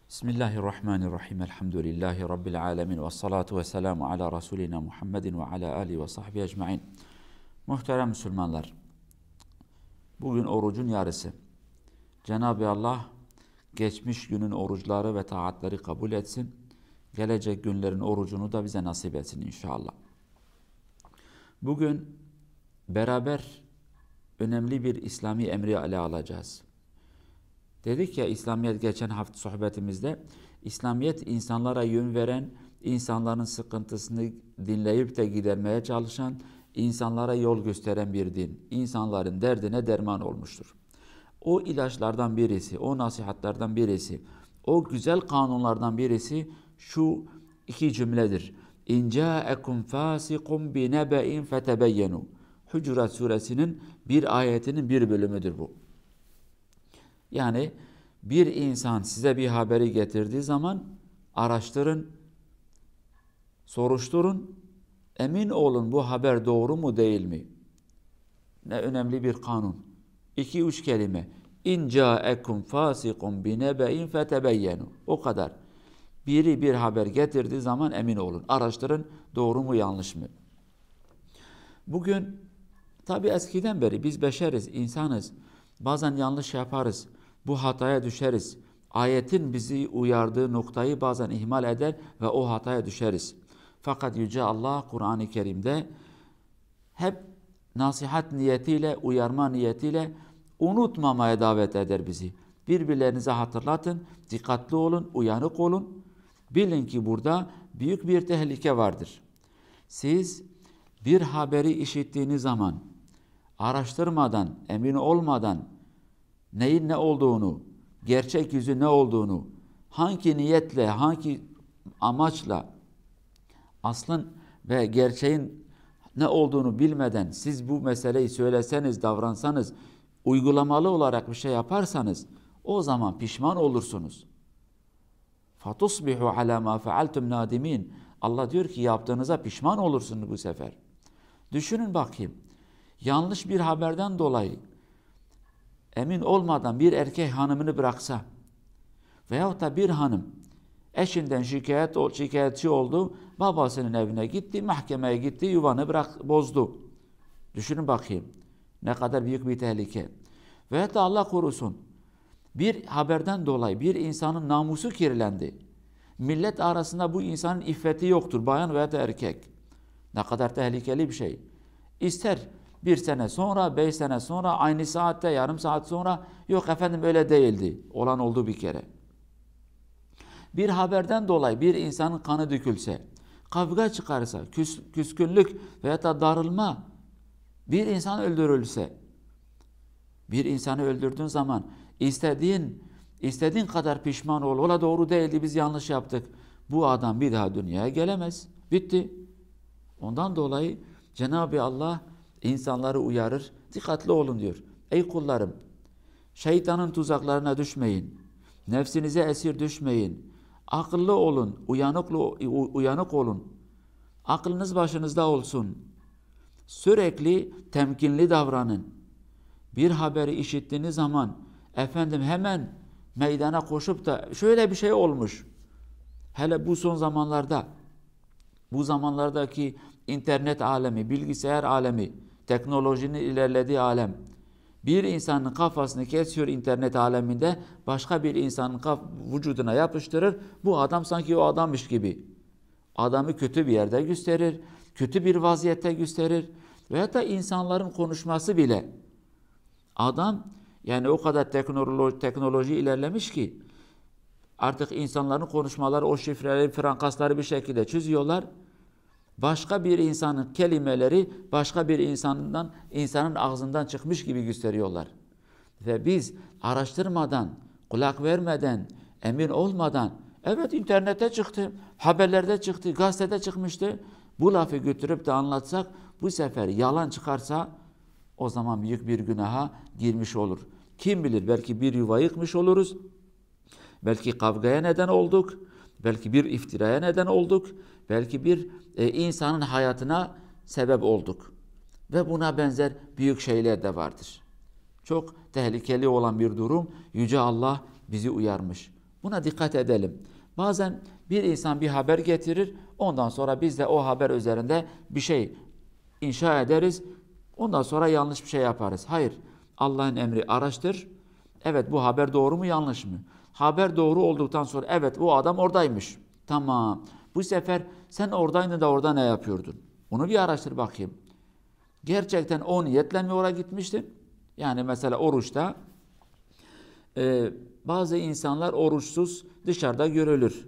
Bismillahirrahmanirrahim. Elhamdülillahi Rabbil alemin. Ve salatu ve selamu ala Resulina Muhammedin ve ala alihi ve sahbihi ecmain. Muhterem Müslümanlar, bugün orucun yarısı. Cenab-ı Allah geçmiş günün oruçları ve taatleri kabul etsin. Gelecek günlerin orucunu da bize nasip etsin inşallah. Bugün beraber önemli bir İslami emri ele alacağız. Dedik ya, İslamiyet geçen hafta sohbetimizde, İslamiyet insanlara yön veren, insanların sıkıntısını dinleyip de gidermeye çalışan, insanlara yol gösteren bir din. İnsanların derdine derman olmuştur. O ilaçlardan birisi, o nasihatlerden birisi, o güzel kanunlardan birisi şu iki cümledir. İn câekum fâsikum binebe'in fetebeyyenu. Hucurat suresinin bir ayetinin bir bölümüdür bu. Yani bir insan size bir haberi getirdiği zaman araştırın, soruşturun, emin olun bu haber doğru mu değil mi? Ne önemli bir kanun. 2-3 kelime. İn câekum fâsikum binebe'in fetebeyyenu. O kadar. Biri bir haber getirdiği zaman emin olun. Araştırın, doğru mu yanlış mı? Bugün tabi eskiden beri biz beşeriz, insanız. Bazen yanlış yaparız. Bu hataya düşeriz. Ayetin bizi uyardığı noktayı bazen ihmal eder ve o hataya düşeriz. Fakat Yüce Allah Kur'an-ı Kerim'de hep nasihat niyetiyle, uyarma niyetiyle unutmamaya davet eder bizi. Birbirlerinize hatırlatın, dikkatli olun, uyanık olun. Bilin ki burada büyük bir tehlike vardır. Siz bir haberi işittiğiniz zaman araştırmadan, emin olmadan neyin ne olduğunu, gerçek yüzü ne olduğunu, hangi niyetle, hangi amaçla, aslın ve gerçeğin ne olduğunu bilmeden siz bu meseleyi söyleseniz, davransanız, uygulamalı olarak bir şey yaparsanız o zaman pişman olursunuz. فَتُصْبِحُ عَلَى مَا فَعَلْتُمْ نَادِمِينَ. Allah diyor ki yaptığınıza pişman olursunuz bu sefer. Düşünün bakayım, yanlış bir haberden dolayı emin olmadan bir erkek hanımını bıraksa veyahut da bir hanım eşinden şikayetçi oldu, babasının evine gitti, mahkemeye gitti, yuvanı bozdu. Düşünün bakayım ne kadar büyük bir tehlike. Veyahut da Allah korusun bir haberden dolayı bir insanın namusu kirlendi. Millet arasında bu insanın iffeti yoktur, bayan veya da erkek. Ne kadar tehlikeli bir şey. İster 1 sene sonra, 5 sene sonra, aynı saatte, yarım saat sonra, yok efendim öyle değildi. Olan oldu bir kere. Bir haberden dolayı bir insanın kanı dökülse, kavga çıkarsa, küskünlük veya da darılma, bir insan öldürülse, bir insanı öldürdüğün zaman istediğin kadar pişman ol. Ola doğru değildi, biz yanlış yaptık. Bu adam bir daha dünyaya gelemez. Bitti. Ondan dolayı Cenab-ı Allah insanları uyarır. Dikkatli olun diyor. Ey kullarım, şeytanın tuzaklarına düşmeyin. Nefsinize esir düşmeyin. Akıllı olun, uyanık olun. Aklınız başınızda olsun. Sürekli temkinli davranın. Bir haberi işittiğiniz zaman efendim hemen meydana koşup da şöyle bir şey olmuş. Hele bu son zamanlarda, bu zamanlardaki internet alemi, bilgisayar alemi, teknolojinin ilerlediği alem, bir insanın kafasını kesiyor internet aleminde, başka bir insanın vücuduna yapıştırır, bu adam sanki o adammış gibi. Adamı kötü bir yerde gösterir, kötü bir vaziyette gösterir veyahut da insanların konuşması bile. Adam yani o kadar teknoloji ilerlemiş ki artık insanların konuşmaları, o şifreleri, frankasları bir şekilde çözüyorlar. Başka bir insanın kelimeleri başka bir insanın ağzından çıkmış gibi gösteriyorlar. Ve biz araştırmadan, kulak vermeden, emin olmadan, evet internette çıktı, haberlerde çıktı, gazetede çıkmıştı, bu lafı götürüp de anlatsak, bu sefer yalan çıkarsa o zaman büyük bir günaha girmiş olur. Kim bilir, belki bir yuva yıkmış oluruz, belki kavgaya neden olduk, belki bir iftiraya neden olduk, belki bir insanın hayatına sebep olduk. Ve buna benzer büyük şeyler de vardır. Çok tehlikeli olan bir durum. Yüce Allah bizi uyarmış. Buna dikkat edelim. Bazen bir insan bir haber getirir, ondan sonra biz de o haber üzerinde bir şey inşa ederiz, ondan sonra yanlış bir şey yaparız. Hayır, Allah'ın emri araştır. Evet, bu haber doğru mu yanlış mı? Haber doğru olduktan sonra evet bu adam oradaymış. Tamam. Bu sefer sen oradaydın da orada ne yapıyordun? Onu bir araştır bakayım. Gerçekten o niyetle mi oraya gitmiştin? Yani mesela oruçta bazı insanlar oruçsuz dışarıda görülür.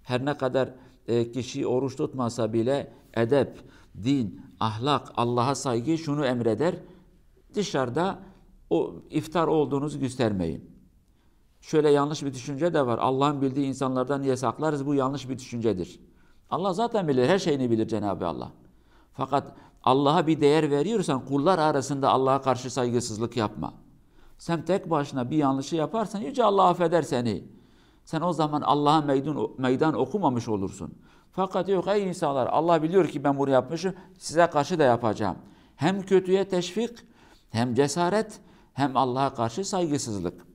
Her ne kadar kişi oruç tutmasa bile edep, din, ahlak, Allah'a saygı şunu emreder. Dışarıda o iftar olduğunuzu göstermeyin. Şöyle yanlış bir düşünce de var. Allah'ın bildiği insanlardan niye saklarız? Bu yanlış bir düşüncedir. Allah zaten bilir, her şeyini bilir Cenab-ı Allah. Fakat Allah'a bir değer veriyorsan kullar arasında Allah'a karşı saygısızlık yapma. Sen tek başına bir yanlışı yaparsan Yüce Allah affeder seni. Sen o zaman Allah'a meydan okumamış olursun. Fakat yok ey insanlar, Allah biliyor ki ben bunu yapmışım, size karşı da yapacağım. Hem kötüye teşvik, hem cesaret, hem Allah'a karşı saygısızlık.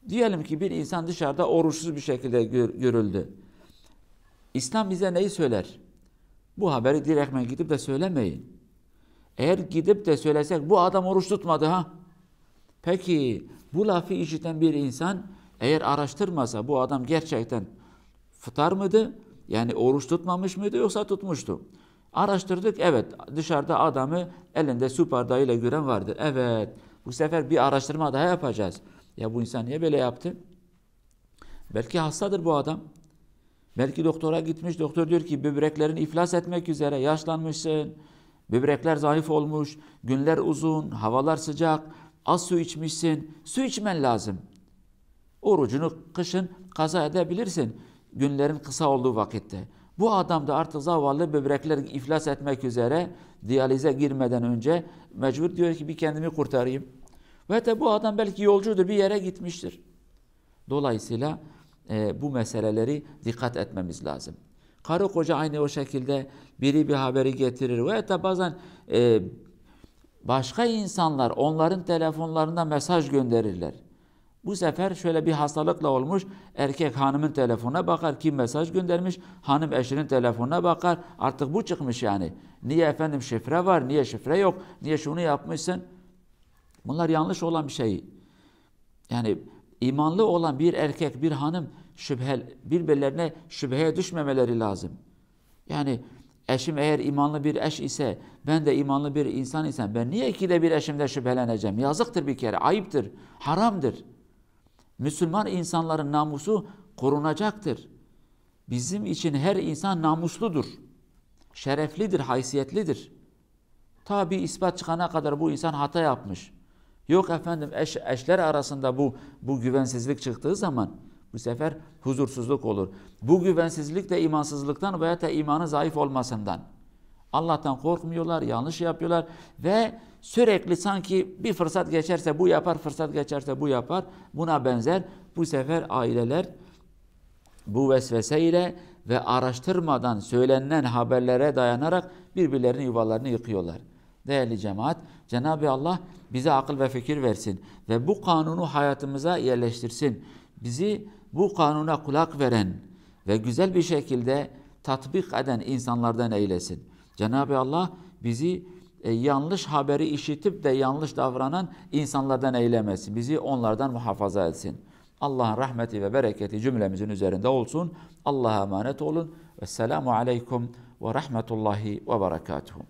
Diyelim ki bir insan dışarıda oruçsuz bir şekilde görüldü. İslam bize neyi söyler? Bu haberi direktmen gidip de söylemeyin. Eğer gidip de söylesek bu adam oruç tutmadı ha. Peki bu lafı işiten bir insan eğer araştırmasa bu adam gerçekten fıtar mıydı? Yani oruç tutmamış mıydı yoksa tutmuştu? Araştırdık, evet, dışarıda adamı elinde su bardağıyla gören vardı. Evet, bu sefer bir araştırma daha yapacağız. Ya bu insan niye böyle yaptı? Belki hastadır bu adam. Belki doktora gitmiş, doktor diyor ki böbreklerin iflas etmek üzere, yaşlanmışsın. Böbrekler zayıf olmuş, günler uzun, havalar sıcak, az su içmişsin, su içmen lazım. Orucunu kışın kaza edebilirsin, günlerin kısa olduğu vakitte. Bu adam da artık zavallı, böbrekler iflas etmek üzere, diyalize girmeden önce mecbur diyor ki bir kendimi kurtarayım. Ve de bu adam belki yolcudur, bir yere gitmiştir. Dolayısıyla bu meseleleri dikkat etmemiz lazım. Karı koca aynı o şekilde biri bir haberi getirir ve de bazen başka insanlar onların telefonlarına mesaj gönderirler. Bu sefer şöyle bir hastalıkla olmuş, erkek hanımın telefonuna bakar, kim mesaj göndermiş, hanım eşinin telefonuna bakar, artık bu çıkmış yani. Niye efendim şifre var, niye şifre yok, niye şunu yapmışsın? Bunlar yanlış olan bir şey. Yani imanlı olan bir erkek, bir hanım birbirlerine şüpheye düşmemeleri lazım. Yani eşim eğer imanlı bir eş ise, ben de imanlı bir insan isem, ben niye ikide bir eşimde şüpheleneceğim? Yazıktır bir kere, ayıptır, haramdır. Müslüman insanların namusu korunacaktır. Bizim için her insan namusludur. Şereflidir, haysiyetlidir. Ta bir ispat çıkana kadar bu insan hata yapmış. Yok efendim eşler arasında bu güvensizlik çıktığı zaman bu sefer huzursuzluk olur. Bu güvensizlik de imansızlıktan veya da imanın zayıf olmasından. Allah'tan korkmuyorlar, yanlış yapıyorlar ve sürekli sanki bir fırsat geçerse bu yapar, fırsat geçerse bu yapar. Buna benzer bu sefer aileler bu vesveseyle ve araştırmadan söylenen haberlere dayanarak birbirlerinin yuvalarını yıkıyorlar. Değerli cemaat, Cenab-ı Allah bize akıl ve fikir versin ve bu kanunu hayatımıza yerleştirsin. Bizi bu kanuna kulak veren ve güzel bir şekilde tatbik eden insanlardan eylesin. Cenab-ı Allah bizi yanlış haberi işitip de yanlış davranan insanlardan eylemesin. Bizi onlardan muhafaza etsin. Allah'ın rahmeti ve bereketi cümlemizin üzerinde olsun. Allah'a emanet olun. Vesselamu aleyküm ve rahmetullahi ve berekatuhu.